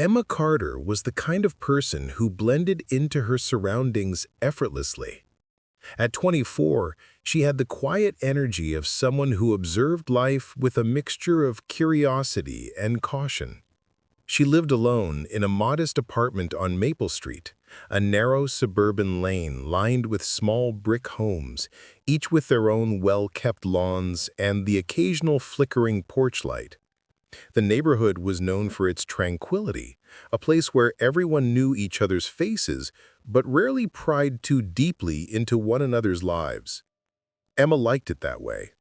Emma Carter was the kind of person who blended into her surroundings effortlessly. At 24, she had the quiet energy of someone who observed life with a mixture of curiosity and caution. She lived alone in a modest apartment on Maple Street, a narrow suburban lane lined with small brick homes, each with their own well-kept lawns and the occasional flickering porch light. The neighborhood was known for its tranquility, a place where everyone knew each other's faces but rarely pried too deeply into one another's lives. Emma liked it that way.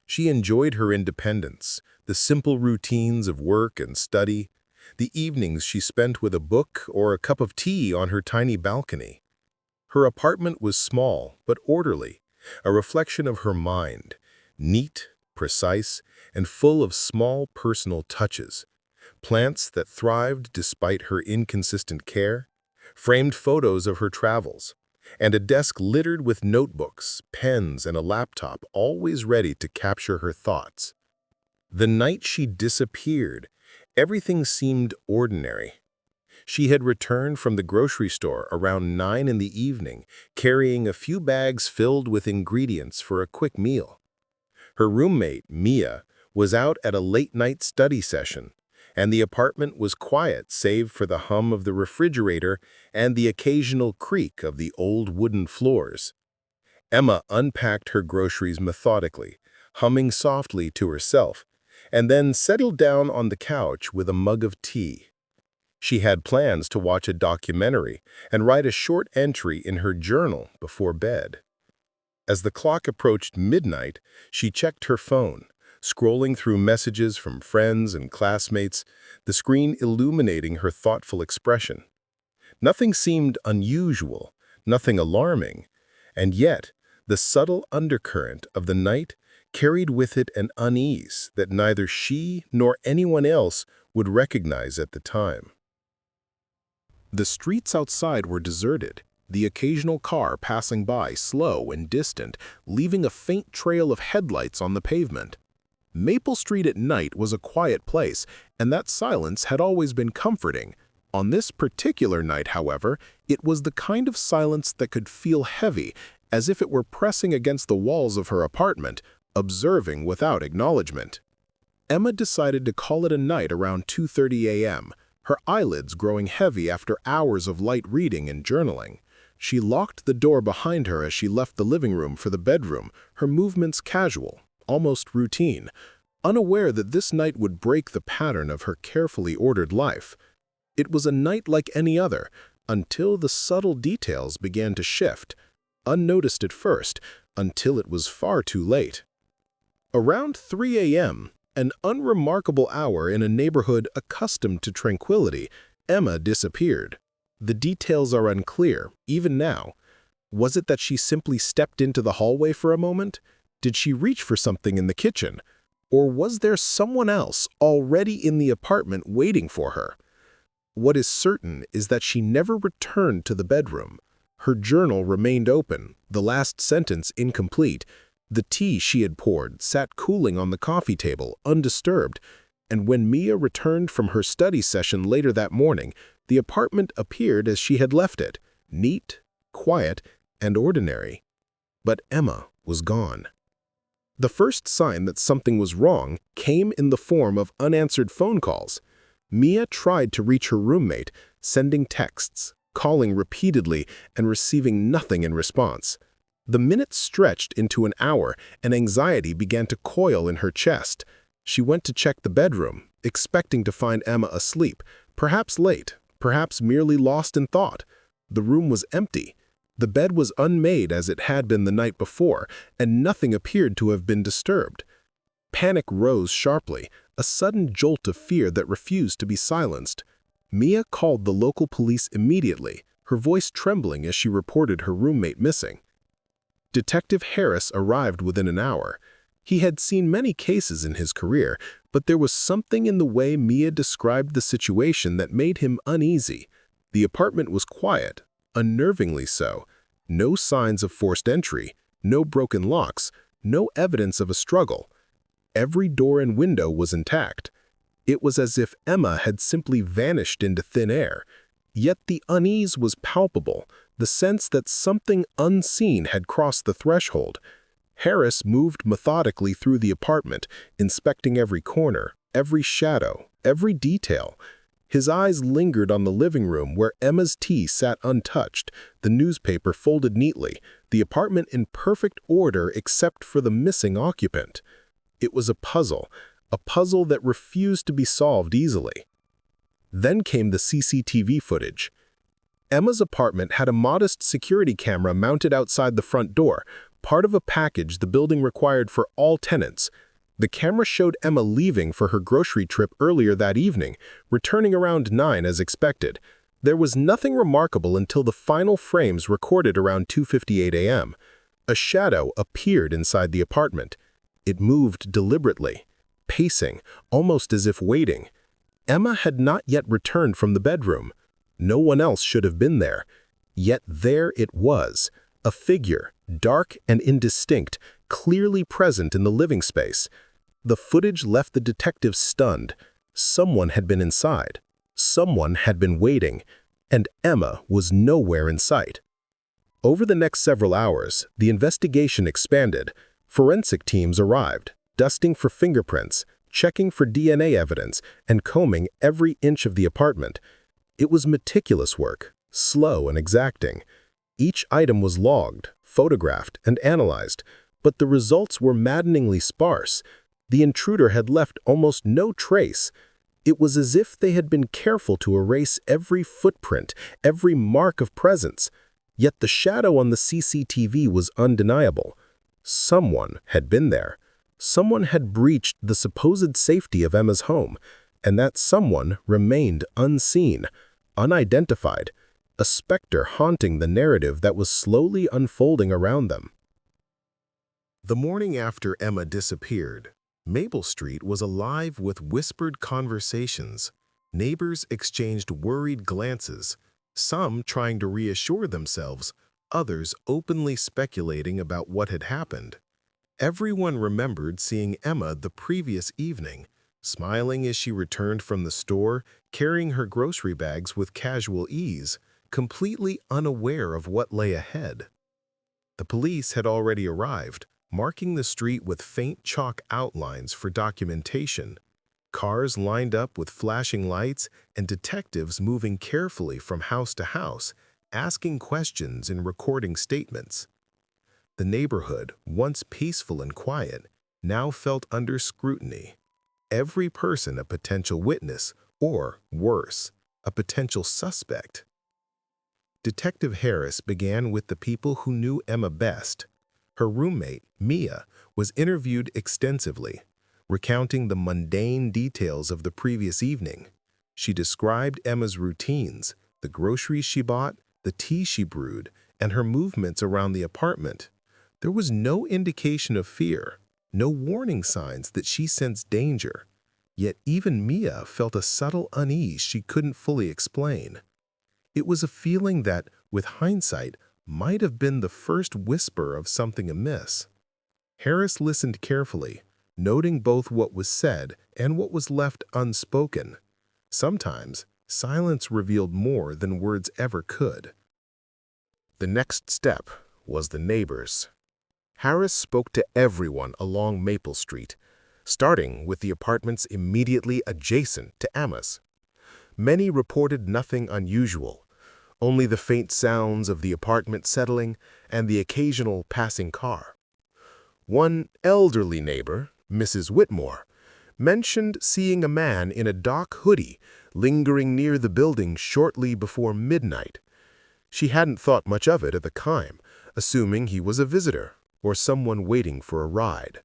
She enjoyed her independence, the simple routines of work and study, the evenings she spent with a book or a cup of tea on her tiny balcony. Her apartment was small but orderly, a reflection of her mind, neat, precise, and full of small personal touches. Plants that thrived despite her inconsistent care, framed photos of her travels, and a desk littered with notebooks, pens, and a laptop always ready to capture her thoughts. The night she disappeared, everything seemed ordinary. She had returned from the grocery store around 9 in the evening, carrying a few bags filled with ingredients for a quick meal. Her roommate, Mia, was out at a late-night study session, and the apartment was quiet save for the hum of the refrigerator and the occasional creak of the old wooden floors. Emma unpacked her groceries methodically, humming softly to herself, and then settled down on the couch with a mug of tea. She had plans to watch a documentary and write a short entry in her journal before bed. As the clock approached midnight, she checked her phone, scrolling through messages from friends and classmates, the screen illuminating her thoughtful expression. Nothing seemed unusual, nothing alarming, and yet the subtle undercurrent of the night carried with it an unease that neither she nor anyone else would recognize at the time. The streets outside were deserted, the occasional car passing by slow and distant, leaving a faint trail of headlights on the pavement. Maple Street at night was a quiet place, and that silence had always been comforting. On this particular night, however, it was the kind of silence that could feel heavy, as if it were pressing against the walls of her apartment, observing without acknowledgement. Emma decided to call it a night around 2:30 a.m., her eyelids growing heavy after hours of light reading and journaling. She locked the door behind her as she left the living room for the bedroom, her movements casual, almost routine, unaware that this night would break the pattern of her carefully ordered life. It was a night like any other, until the subtle details began to shift, unnoticed at first, until it was far too late. Around 3 a.m., an unremarkable hour in a neighborhood accustomed to tranquility, Emma disappeared. The details are unclear, even now. Was it that she simply stepped into the hallway for a moment? Did she reach for something in the kitchen? Or was there someone else already in the apartment waiting for her? What is certain is that she never returned to the bedroom. Her journal remained open, the last sentence incomplete. The tea she had poured sat cooling on the coffee table, undisturbed, and when Mia returned from her study session later that morning, the apartment appeared as she had left it, neat, quiet, and ordinary. But Emma was gone. The first sign that something was wrong came in the form of unanswered phone calls. Mia tried to reach her roommate, sending texts, calling repeatedly, and receiving nothing in response. The minutes stretched into an hour, and anxiety began to coil in her chest. She went to check the bedroom, expecting to find Emma asleep, perhaps late, perhaps merely lost in thought. The room was empty. The bed was unmade as it had been the night before, and nothing appeared to have been disturbed. Panic rose sharply, a sudden jolt of fear that refused to be silenced. Mia called the local police immediately, her voice trembling as she reported her roommate missing. Detective Harris arrived within an hour. He had seen many cases in his career, but there was something in the way Mia described the situation that made him uneasy. The apartment was quiet, unnervingly so. No signs of forced entry, no broken locks, no evidence of a struggle. Every door and window was intact. It was as if Emma had simply vanished into thin air. Yet the unease was palpable, the sense that something unseen had crossed the threshold. Harris moved methodically through the apartment, inspecting every corner, every shadow, every detail. His eyes lingered on the living room where Emma's tea sat untouched, the newspaper folded neatly, the apartment in perfect order except for the missing occupant. It was a puzzle that refused to be solved easily. Then came the CCTV footage. Emma's apartment had a modest security camera mounted outside the front door, part of a package the building required for all tenants. The camera showed Emma leaving for her grocery trip earlier that evening, returning around 9 as expected. There was nothing remarkable until the final frames recorded around 2:58 a.m. A shadow appeared inside the apartment. It moved deliberately, pacing, almost as if waiting. Emma had not yet returned from the bedroom. No one else should have been there. Yet there it was, a figure, dark and indistinct, clearly present in the living space. The footage left the detectives stunned. Someone had been inside. Someone had been waiting. And Emma was nowhere in sight. Over the next several hours, the investigation expanded. Forensic teams arrived, dusting for fingerprints, checking for DNA evidence, and combing every inch of the apartment. It was meticulous work, slow and exacting. Each item was logged, photographed, and analyzed, but the results were maddeningly sparse. The intruder had left almost no trace. It was as if they had been careful to erase every footprint, every mark of presence. Yet the shadow on the CCTV was undeniable. Someone had been there. Someone had breached the supposed safety of Emma's home, and that someone remained unseen, unidentified, a specter haunting the narrative that was slowly unfolding around them. The morning after Emma disappeared, Maple Street was alive with whispered conversations. Neighbors exchanged worried glances, some trying to reassure themselves, others openly speculating about what had happened. Everyone remembered seeing Emma the previous evening, smiling as she returned from the store, carrying her grocery bags with casual ease, completely unaware of what lay ahead. The police had already arrived, marking the street with faint chalk outlines for documentation. Cars lined up with flashing lights and detectives moving carefully from house to house, asking questions and recording statements. The neighborhood, once peaceful and quiet, now felt under scrutiny. Every person a potential witness, or, worse, a potential suspect. Detective Harris began with the people who knew Emma best. Her roommate, Mia, was interviewed extensively, recounting the mundane details of the previous evening. She described Emma's routines, the groceries she bought, the tea she brewed, and her movements around the apartment. There was no indication of fear, no warning signs that she sensed danger. Yet even Mia felt a subtle unease she couldn't fully explain. It was a feeling that, with hindsight, might have been the first whisper of something amiss. Harris listened carefully, noting both what was said and what was left unspoken. Sometimes, silence revealed more than words ever could. The next step was the neighbors. Harris spoke to everyone along Maple Street, starting with the apartments immediately adjacent to Emma's. Many reported nothing unusual, only the faint sounds of the apartment settling and the occasional passing car. One elderly neighbor, Mrs. Whitmore, mentioned seeing a man in a dark hoodie lingering near the building shortly before midnight. She hadn't thought much of it at the time, assuming he was a visitor or someone waiting for a ride.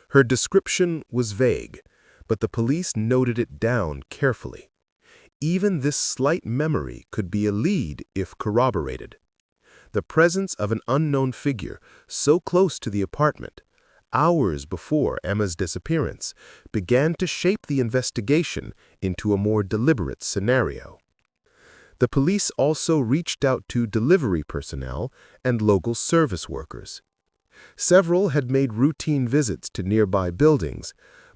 Her description was vague, but the police noted it down carefully. Even this slight memory could be a lead if corroborated. The presence of an unknown figure so close to the apartment, hours before Emma's disappearance, began to shape the investigation into a more deliberate scenario. The police also reached out to delivery personnel and local service workers. Several had made routine visits to nearby buildings,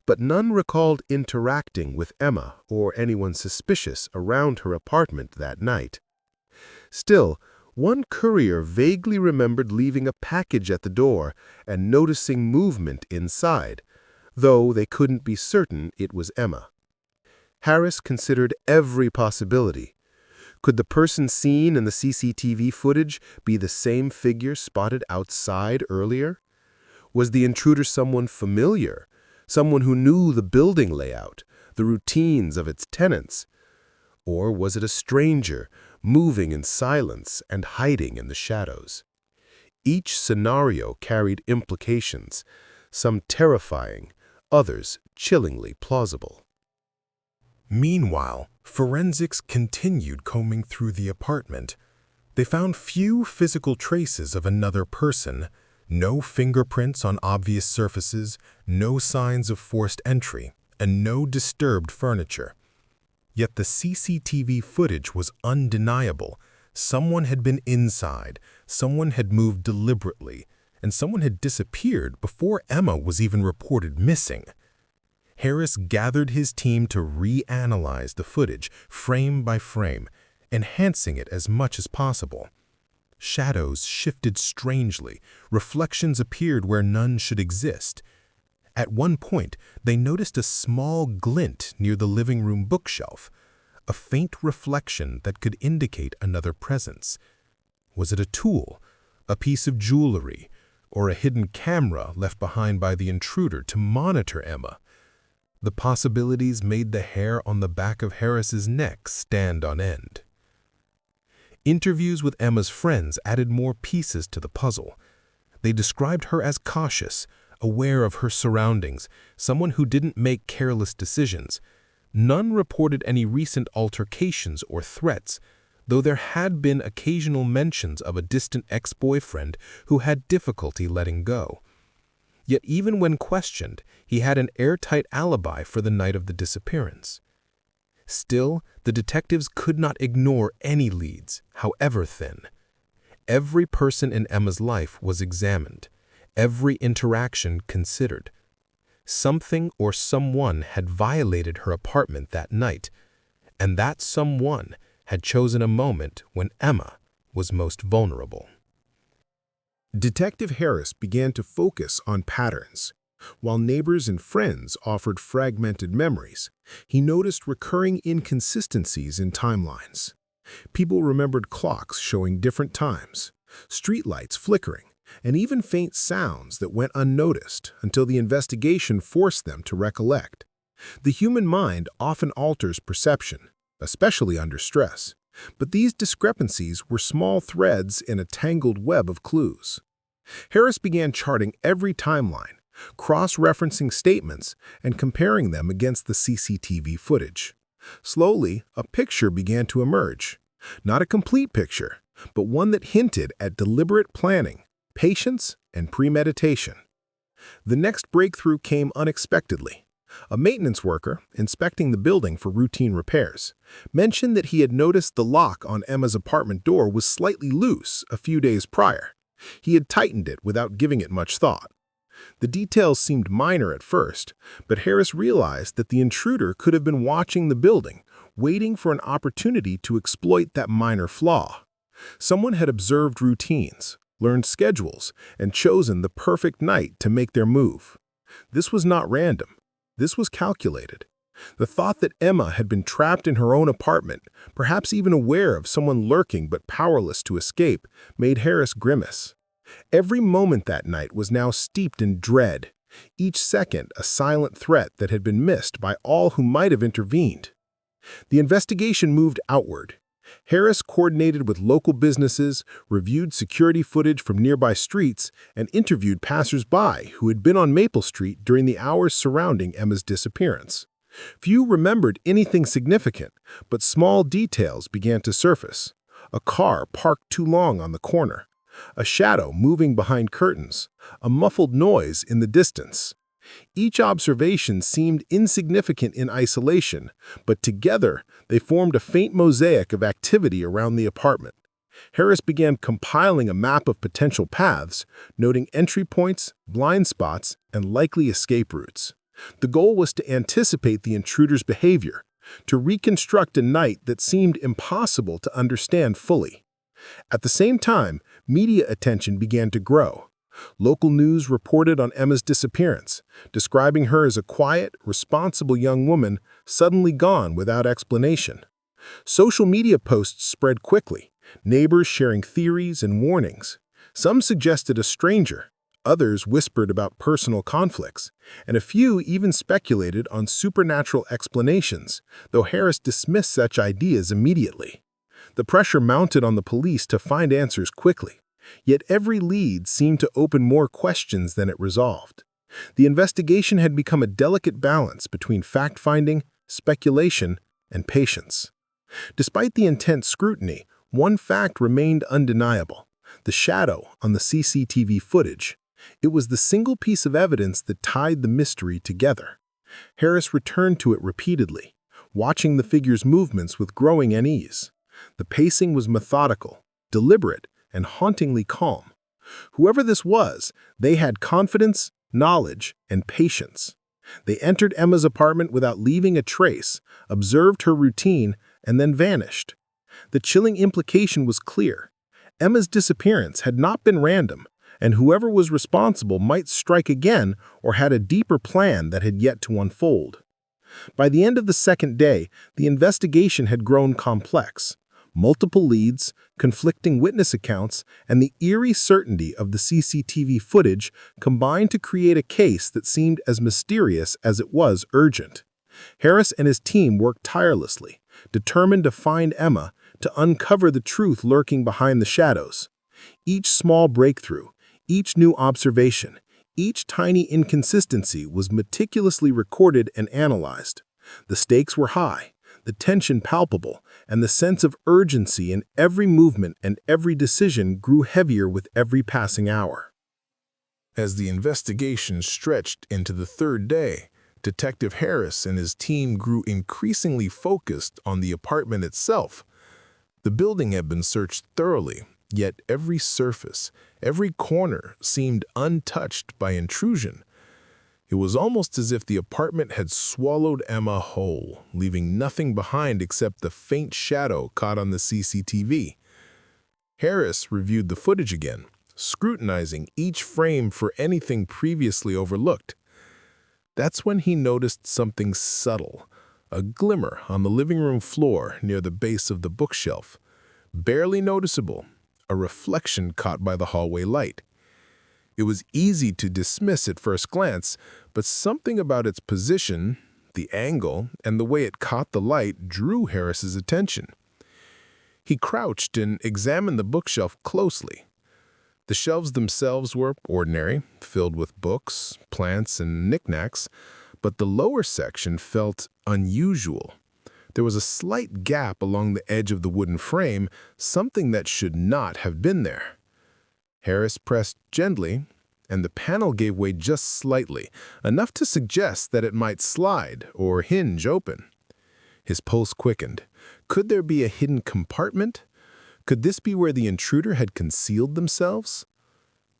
but none recalled interacting with Emma or anyone suspicious around her apartment that night. Still, one courier vaguely remembered leaving a package at the door and noticing movement inside, though they couldn't be certain it was Emma. Harris considered every possibility. Could the person seen in the CCTV footage be the same figure spotted outside earlier? Was the intruder someone familiar, someone who knew the building layout, the routines of its tenants? Or was it a stranger, moving in silence and hiding in the shadows? Each scenario carried implications, some terrifying, others chillingly plausible. Meanwhile, forensics continued combing through the apartment. They found few physical traces of another person, no fingerprints on obvious surfaces, no signs of forced entry, and no disturbed furniture. Yet the CCTV footage was undeniable. Someone had been inside, someone had moved deliberately, and someone had disappeared before Emma was even reported missing. Harris gathered his team to reanalyze the footage, frame by frame, enhancing it as much as possible. Shadows shifted strangely, reflections appeared where none should exist. At one point, they noticed a small glint near the living room bookshelf, a faint reflection that could indicate another presence. Was it a tool, a piece of jewelry, or a hidden camera left behind by the intruder to monitor Emma? The possibilities made the hair on the back of Harris's neck stand on end. Interviews with Emma's friends added more pieces to the puzzle. They described her as cautious, aware of her surroundings, someone who didn't make careless decisions. None reported any recent altercations or threats, though there had been occasional mentions of a distant ex-boyfriend who had difficulty letting go. Yet even when questioned, he had an airtight alibi for the night of the disappearance. Still, the detectives could not ignore any leads, however thin. Every person in Emma's life was examined, every interaction considered. Something or someone had violated her apartment that night, and that someone had chosen a moment when Emma was most vulnerable. Detective Harris began to focus on patterns. While neighbors and friends offered fragmented memories, he noticed recurring inconsistencies in timelines. People remembered clocks showing different times, streetlights flickering, and even faint sounds that went unnoticed until the investigation forced them to recollect. The human mind often alters perception, especially under stress, but these discrepancies were small threads in a tangled web of clues. Harris began charting every timeline, cross-referencing statements and comparing them against the CCTV footage. Slowly, a picture began to emerge. Not a complete picture, but one that hinted at deliberate planning, patience, and premeditation. The next breakthrough came unexpectedly. A maintenance worker, inspecting the building for routine repairs, mentioned that he had noticed the lock on Emma's apartment door was slightly loose a few days prior. He had tightened it without giving it much thought. The details seemed minor at first, but Harris realized that the intruder could have been watching the building, waiting for an opportunity to exploit that minor flaw. Someone had observed routines, learned schedules, and chosen the perfect night to make their move. This was not random. This was calculated. The thought that Emma had been trapped in her own apartment, perhaps even aware of someone lurking but powerless to escape, made Harris grimace. Every moment that night was now steeped in dread, each second a silent threat that had been missed by all who might have intervened. The investigation moved outward. Harris coordinated with local businesses, reviewed security footage from nearby streets, and interviewed passers-by who had been on Maple Street during the hours surrounding Emma's disappearance. Few remembered anything significant, but small details began to surface. A car parked too long on the corner, a shadow moving behind curtains, a muffled noise in the distance. Each observation seemed insignificant in isolation, but together they formed a faint mosaic of activity around the apartment. Harris began compiling a map of potential paths, noting entry points, blind spots, and likely escape routes. The goal was to anticipate the intruder's behavior, to reconstruct a night that seemed impossible to understand fully. At the same time, media attention began to grow. Local news reported on Emma's disappearance, describing her as a quiet, responsible young woman suddenly gone without explanation. Social media posts spread quickly, neighbors sharing theories and warnings. Some suggested a stranger, others whispered about personal conflicts, and a few even speculated on supernatural explanations, though Harris dismissed such ideas immediately. The pressure mounted on the police to find answers quickly, yet every lead seemed to open more questions than it resolved. The investigation had become a delicate balance between fact-finding, speculation, and patience. Despite the intense scrutiny, one fact remained undeniable: the shadow on the CCTV footage. It was the single piece of evidence that tied the mystery together. Harris returned to it repeatedly, watching the figure's movements with growing unease. The pacing was methodical, deliberate, and hauntingly calm. Whoever this was, they had confidence, knowledge, and patience. They entered Emma's apartment without leaving a trace, observed her routine, and then vanished. The chilling implication was clear. Emma's disappearance had not been random, and whoever was responsible might strike again or had a deeper plan that had yet to unfold. By the end of the second day, the investigation had grown complex. Multiple leads, conflicting witness accounts, and the eerie certainty of the CCTV footage combined to create a case that seemed as mysterious as it was urgent. Harris and his team worked tirelessly, determined to find Emma, to uncover the truth lurking behind the shadows. Each small breakthrough, each new observation, each tiny inconsistency was meticulously recorded and analyzed. The stakes were high, the tension palpable, and the sense of urgency in every movement and every decision grew heavier with every passing hour. As the investigation stretched into the third day, Detective Harris and his team grew increasingly focused on the apartment itself. The building had been searched thoroughly, yet every surface, every corner seemed untouched by intrusion. It was almost as if the apartment had swallowed Emma whole, leaving nothing behind except the faint shadow caught on the CCTV. Harris reviewed the footage again, scrutinizing each frame for anything previously overlooked. That's when he noticed something subtle, a glimmer on the living room floor near the base of the bookshelf. Barely noticeable, a reflection caught by the hallway light. It was easy to dismiss at first glance, but something about its position, the angle, and the way it caught the light drew Harris's attention. He crouched and examined the bookshelf closely. The shelves themselves were ordinary, filled with books, plants, and knickknacks, but the lower section felt unusual. There was a slight gap along the edge of the wooden frame, something that should not have been there. Harris pressed gently, and the panel gave way just slightly, enough to suggest that it might slide or hinge open. His pulse quickened. Could there be a hidden compartment? Could this be where the intruder had concealed themselves?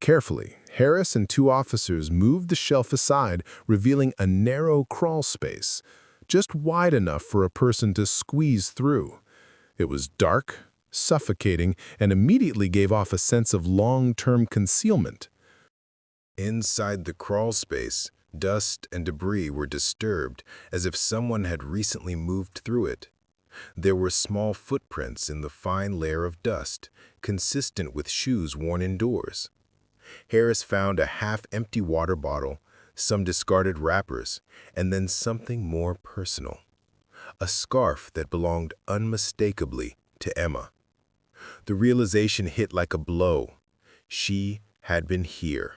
Carefully, Harris and two officers moved the shelf aside, revealing a narrow crawl space, just wide enough for a person to squeeze through. It was dark, suffocating, and immediately gave off a sense of long-term concealment. Inside the crawl space, dust and debris were disturbed, as if someone had recently moved through it. There were small footprints in the fine layer of dust, consistent with shoes worn indoors. Harris found a half-empty water bottle, some discarded wrappers, and then something more personal: a scarf that belonged unmistakably to Emma. The realization hit like a blow. She had been here.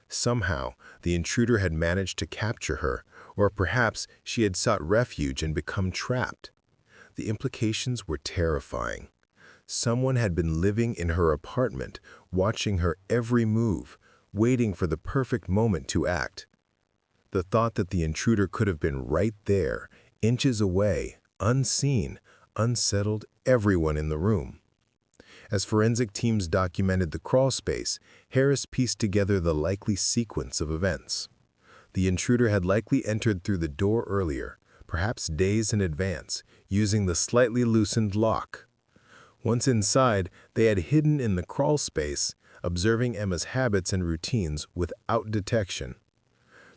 Somehow, the intruder had managed to capture her, or perhaps she had sought refuge and become trapped. The implications were terrifying. Someone had been living in her apartment, watching her every move, waiting for the perfect moment to act. The thought that the intruder could have been right there, inches away, unseen, unsettled everyone in the room. As forensic teams documented the crawl space, Harris pieced together the likely sequence of events. The intruder had likely entered through the door earlier, perhaps days in advance, using the slightly loosened lock. Once inside, they had hidden in the crawl space, observing Emma's habits and routines without detection.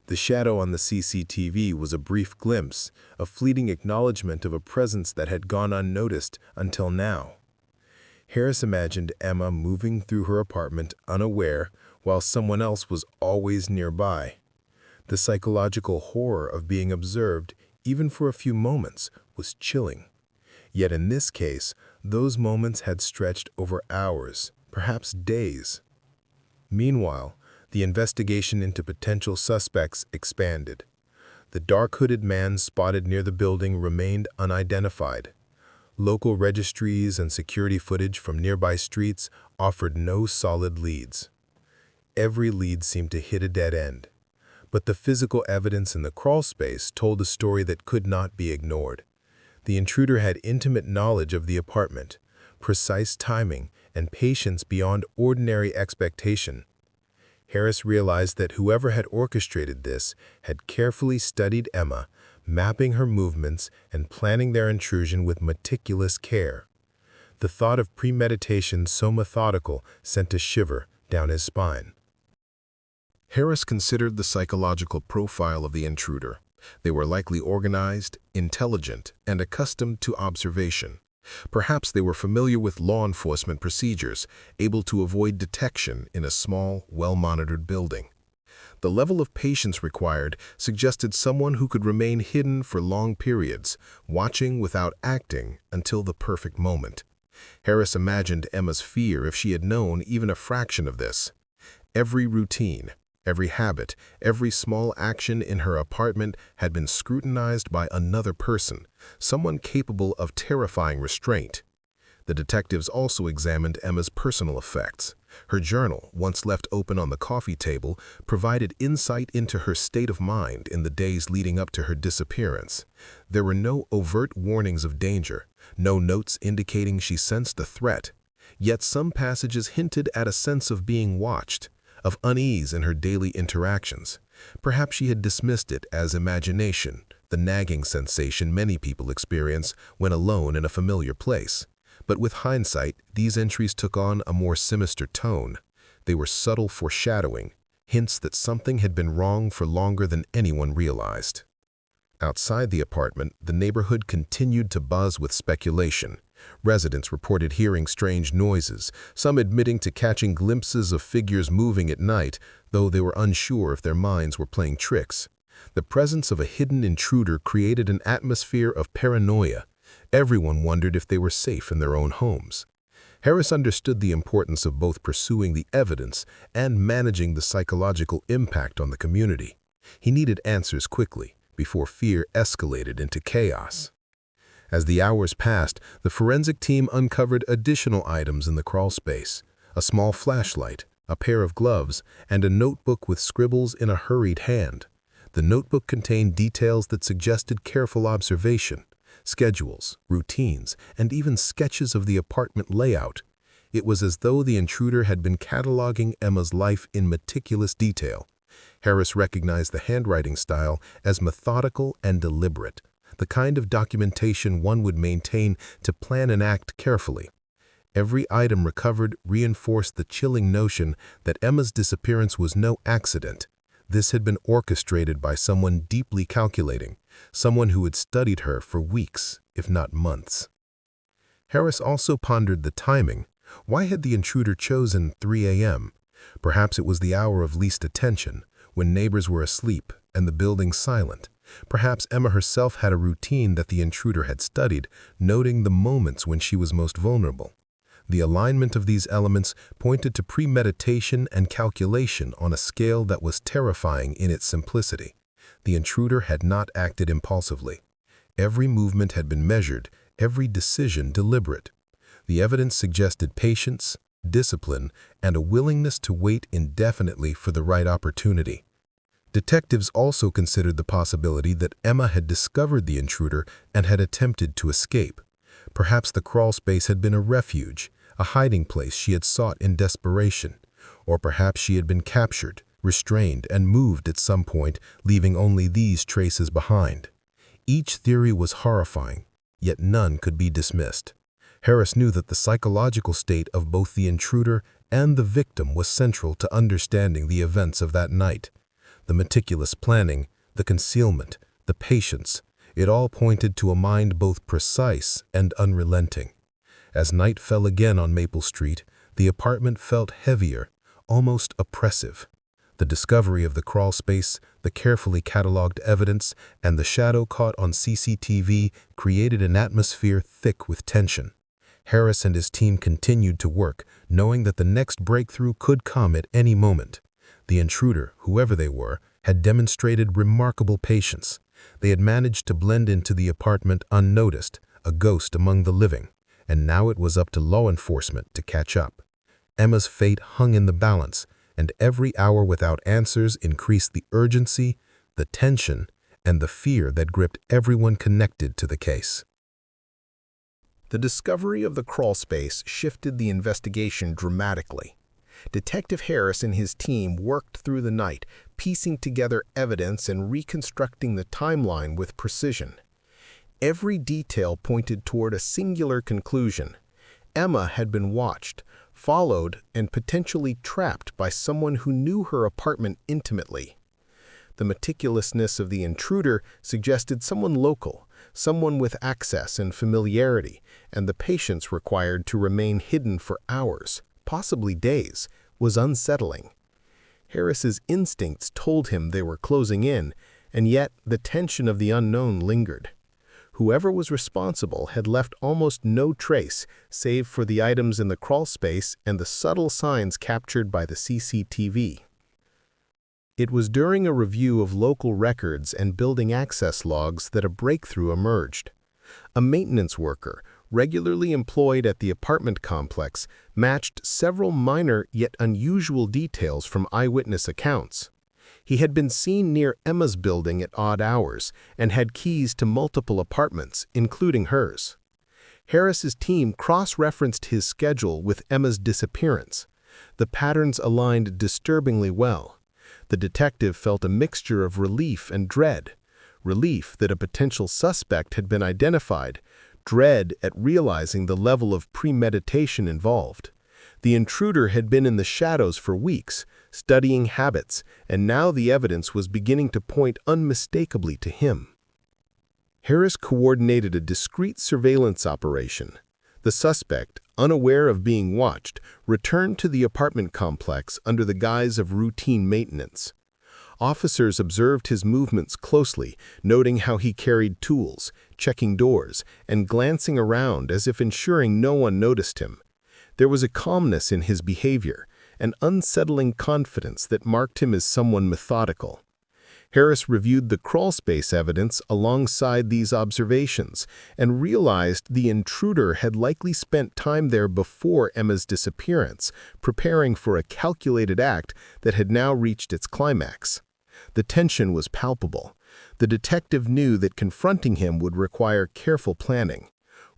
The shadow on the CCTV was a brief glimpse, a fleeting acknowledgement of a presence that had gone unnoticed until now. Harris imagined Emma moving through her apartment unaware, while someone else was always nearby. The psychological horror of being observed, even for a few moments, was chilling. Yet in this case, those moments had stretched over hours, perhaps days. Meanwhile, the investigation into potential suspects expanded. The dark-hooded man spotted near the building remained unidentified. Local registries and security footage from nearby streets offered no solid leads. Every lead seemed to hit a dead end. But the physical evidence in the crawl space told a story that could not be ignored. The intruder had intimate knowledge of the apartment, precise timing, and patience beyond ordinary expectation. Harris realized that whoever had orchestrated this had carefully studied Emma, mapping her movements and planning their intrusion with meticulous care. The thought of premeditation so methodical sent a shiver down his spine. Harris considered the psychological profile of the intruder. They were likely organized, intelligent, and accustomed to observation. Perhaps they were familiar with law enforcement procedures, able to avoid detection in a small, well-monitored building. The level of patience required suggested someone who could remain hidden for long periods, watching without acting until the perfect moment. Harris imagined Emma's fear if she had known even a fraction of this. Every routine, every habit, every small action in her apartment had been scrutinized by another person, someone capable of terrifying restraint. The detectives also examined Emma's personal effects. Her journal, once left open on the coffee table, provided insight into her state of mind in the days leading up to her disappearance. There were no overt warnings of danger, no notes indicating she sensed a threat. Yet some passages hinted at a sense of being watched, of unease in her daily interactions. Perhaps she had dismissed it as imagination, the nagging sensation many people experience when alone in a familiar place. But with hindsight, these entries took on a more sinister tone. They were subtle foreshadowing, hints that something had been wrong for longer than anyone realized. Outside the apartment, the neighborhood continued to buzz with speculation. Residents reported hearing strange noises, some admitting to catching glimpses of figures moving at night, though they were unsure if their minds were playing tricks. The presence of a hidden intruder created an atmosphere of paranoia. Everyone wondered if they were safe in their own homes. Harris understood the importance of both pursuing the evidence and managing the psychological impact on the community. He needed answers quickly, before fear escalated into chaos. As the hours passed, the forensic team uncovered additional items in the crawl space: a small flashlight, a pair of gloves, and a notebook with scribbles in a hurried hand. The notebook contained details that suggested careful observation: schedules, routines, and even sketches of the apartment layout. It was as though the intruder had been cataloging Emma's life in meticulous detail. Harris recognized the handwriting style as methodical and deliberate, the kind of documentation one would maintain to plan and act carefully. Every item recovered reinforced the chilling notion that Emma's disappearance was no accident. This had been orchestrated by someone deeply calculating, someone who had studied her for weeks, if not months. Harris also pondered the timing. Why had the intruder chosen 3 a.m.? Perhaps it was the hour of least attention, when neighbors were asleep and the building silent. Perhaps Emma herself had a routine that the intruder had studied, noting the moments when she was most vulnerable. The alignment of these elements pointed to premeditation and calculation on a scale that was terrifying in its simplicity. The intruder had not acted impulsively. Every movement had been measured, every decision deliberate. The evidence suggested patience, discipline, and a willingness to wait indefinitely for the right opportunity. Detectives also considered the possibility that Emma had discovered the intruder and had attempted to escape. Perhaps the crawl space had been a refuge, a hiding place she had sought in desperation. Or perhaps she had been captured, restrained, and moved at some point, leaving only these traces behind. Each theory was horrifying, yet none could be dismissed. Harris knew that the psychological state of both the intruder and the victim was central to understanding the events of that night. The meticulous planning, the concealment, the patience, it all pointed to a mind both precise and unrelenting. As night fell again on Maple Street, the apartment felt heavier, almost oppressive. The discovery of the crawl space, the carefully cataloged evidence, and the shadow caught on CCTV created an atmosphere thick with tension. Harris and his team continued to work, knowing that the next breakthrough could come at any moment. The intruder, whoever they were, had demonstrated remarkable patience. They had managed to blend into the apartment unnoticed, a ghost among the living, and now it was up to law enforcement to catch up. Emma's fate hung in the balance, and every hour without answers increased the urgency, the tension, and the fear that gripped everyone connected to the case. The discovery of the crawl space shifted the investigation dramatically. Detective Harris and his team worked through the night, piecing together evidence and reconstructing the timeline with precision. Every detail pointed toward a singular conclusion. Emma had been watched, followed, and potentially trapped by someone who knew her apartment intimately. The meticulousness of the intruder suggested someone local, someone with access and familiarity, and the patience required to remain hidden for hours, possibly days, was unsettling. Harris's instincts told him they were closing in, and yet the tension of the unknown lingered. Whoever was responsible had left almost no trace, save for the items in the crawl space and the subtle signs captured by the CCTV. It was during a review of local records and building access logs that a breakthrough emerged. A maintenance worker, regularly employed at the apartment complex, matched several minor yet unusual details from eyewitness accounts. He had been seen near Emma's building at odd hours and had keys to multiple apartments, including hers. Harris's team cross-referenced his schedule with Emma's disappearance. The patterns aligned disturbingly well. The detective felt a mixture of relief and dread. Relief that a potential suspect had been identified, dread at realizing the level of premeditation involved. The intruder had been in the shadows for weeks, studying habits, and now the evidence was beginning to point unmistakably to him. Harris coordinated a discreet surveillance operation. The suspect, unaware of being watched, returned to the apartment complex under the guise of routine maintenance. Officers observed his movements closely, noting how he carried tools, checking doors, and glancing around as if ensuring no one noticed him. There was a calmness in his behavior, an unsettling confidence that marked him as someone methodical. Harris reviewed the crawlspace evidence alongside these observations and realized the intruder had likely spent time there before Emma's disappearance, preparing for a calculated act that had now reached its climax. The tension was palpable. The detective knew that confronting him would require careful planning.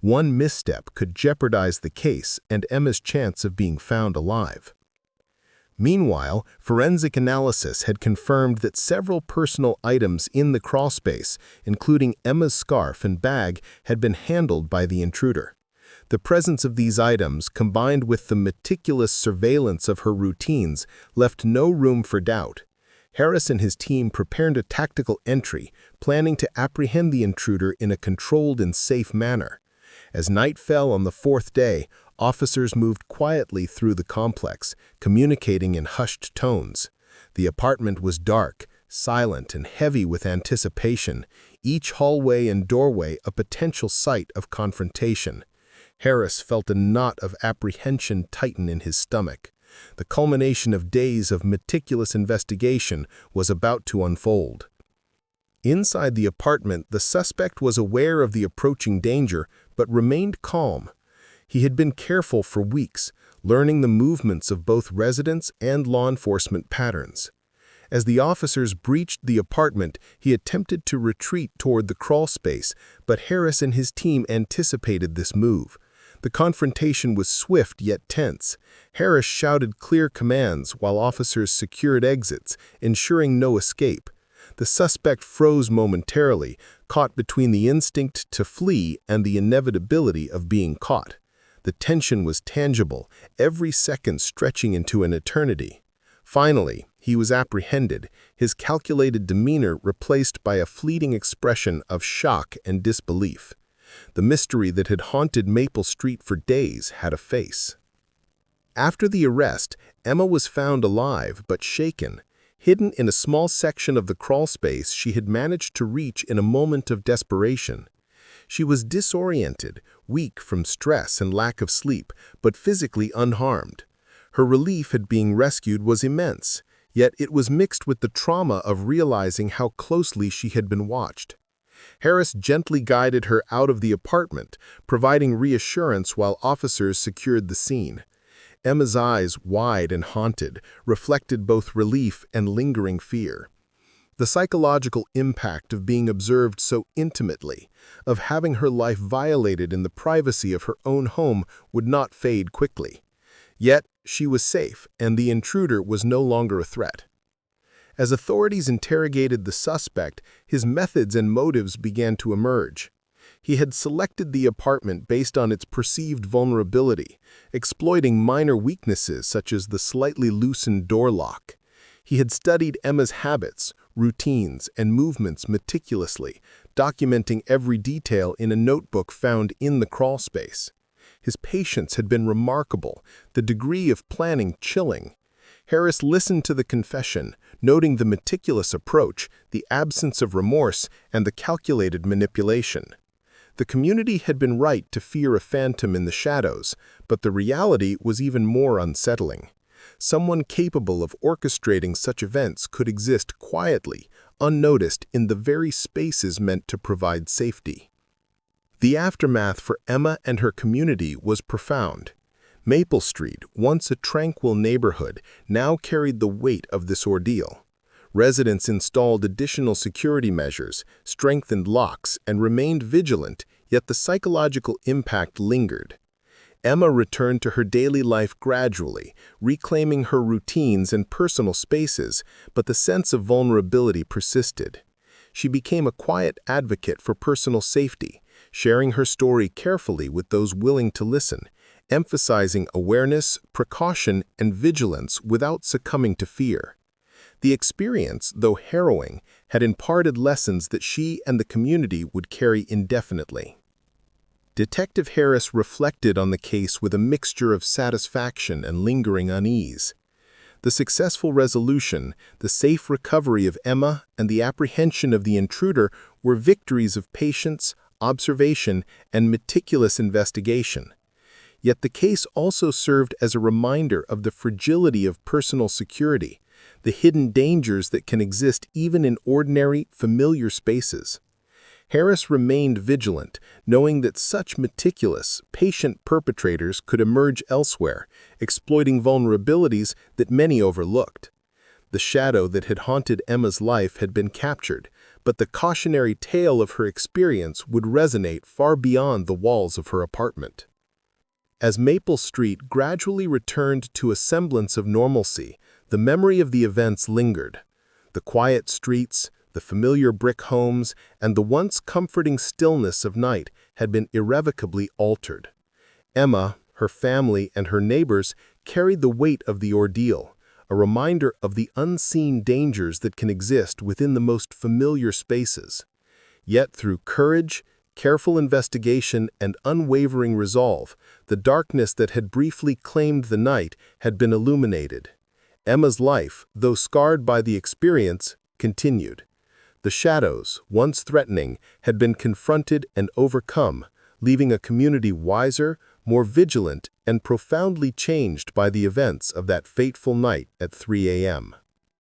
One misstep could jeopardize the case and Emma's chance of being found alive. Meanwhile, forensic analysis had confirmed that several personal items in the crawlspace, including Emma's scarf and bag, had been handled by the intruder. The presence of these items, combined with the meticulous surveillance of her routines, left no room for doubt. Harris and his team prepared a tactical entry, planning to apprehend the intruder in a controlled and safe manner. As night fell on the fourth day, officers moved quietly through the complex, communicating in hushed tones. The apartment was dark, silent, and heavy with anticipation, each hallway and doorway a potential site of confrontation. Harris felt a knot of apprehension tighten in his stomach. The culmination of days of meticulous investigation was about to unfold. Inside the apartment, the suspect was aware of the approaching danger, but remained calm. He had been careful for weeks, learning the movements of both residents and law enforcement patterns. As the officers breached the apartment, he attempted to retreat toward the crawlspace, but Harris and his team anticipated this move. The confrontation was swift yet tense. Harris shouted clear commands while officers secured exits, ensuring no escape. The suspect froze momentarily, caught between the instinct to flee and the inevitability of being caught. The tension was tangible, every second stretching into an eternity. Finally, he was apprehended, his calculated demeanor replaced by a fleeting expression of shock and disbelief. The mystery that had haunted Maple Street for days had a face. After the arrest, Emma was found alive but shaken. Hidden in a small section of the crawl space she had managed to reach in a moment of desperation. She was disoriented, weak from stress and lack of sleep, but physically unharmed. Her relief at being rescued was immense, yet it was mixed with the trauma of realizing how closely she had been watched. Harris gently guided her out of the apartment, providing reassurance while officers secured the scene. Emma's eyes, wide and haunted, reflected both relief and lingering fear. The psychological impact of being observed so intimately, of having her life violated in the privacy of her own home, would not fade quickly. Yet, she was safe, and the intruder was no longer a threat. As authorities interrogated the suspect, his methods and motives began to emerge. He had selected the apartment based on its perceived vulnerability, exploiting minor weaknesses such as the slightly loosened door lock. He had studied Emma's habits, routines, and movements meticulously, documenting every detail in a notebook found in the crawl space. His patience had been remarkable, the degree of planning chilling. Harris listened to the confession, noting the meticulous approach, the absence of remorse, and the calculated manipulation. The community had been right to fear a phantom in the shadows, but the reality was even more unsettling. Someone capable of orchestrating such events could exist quietly, unnoticed in the very spaces meant to provide safety. The aftermath for Emma and her community was profound. Maple Street, once a tranquil neighborhood, now carried the weight of this ordeal. Residents installed additional security measures, strengthened locks, and remained vigilant, yet the psychological impact lingered. Emma returned to her daily life gradually, reclaiming her routines and personal spaces, but the sense of vulnerability persisted. She became a quiet advocate for personal safety, sharing her story carefully with those willing to listen, emphasizing awareness, precaution, and vigilance without succumbing to fear. The experience, though harrowing, had imparted lessons that she and the community would carry indefinitely. Detective Harris reflected on the case with a mixture of satisfaction and lingering unease. The successful resolution, the safe recovery of Emma, and the apprehension of the intruder were victories of patience, observation, and meticulous investigation. Yet the case also served as a reminder of the fragility of personal security, the hidden dangers that can exist even in ordinary, familiar spaces. Harris remained vigilant, knowing that such meticulous, patient perpetrators could emerge elsewhere, exploiting vulnerabilities that many overlooked. The shadow that had haunted Emma's life had been captured, but the cautionary tale of her experience would resonate far beyond the walls of her apartment. As Maple Street gradually returned to a semblance of normalcy, the memory of the events lingered. The quiet streets, the familiar brick homes, and the once comforting stillness of night had been irrevocably altered. Emma, her family, and her neighbors carried the weight of the ordeal, a reminder of the unseen dangers that can exist within the most familiar spaces. Yet through courage, careful investigation, and unwavering resolve, the darkness that had briefly claimed the night had been illuminated. Emma's life, though scarred by the experience, continued. The shadows, once threatening, had been confronted and overcome, leaving a community wiser, more vigilant, and profoundly changed by the events of that fateful night at 3 a.m.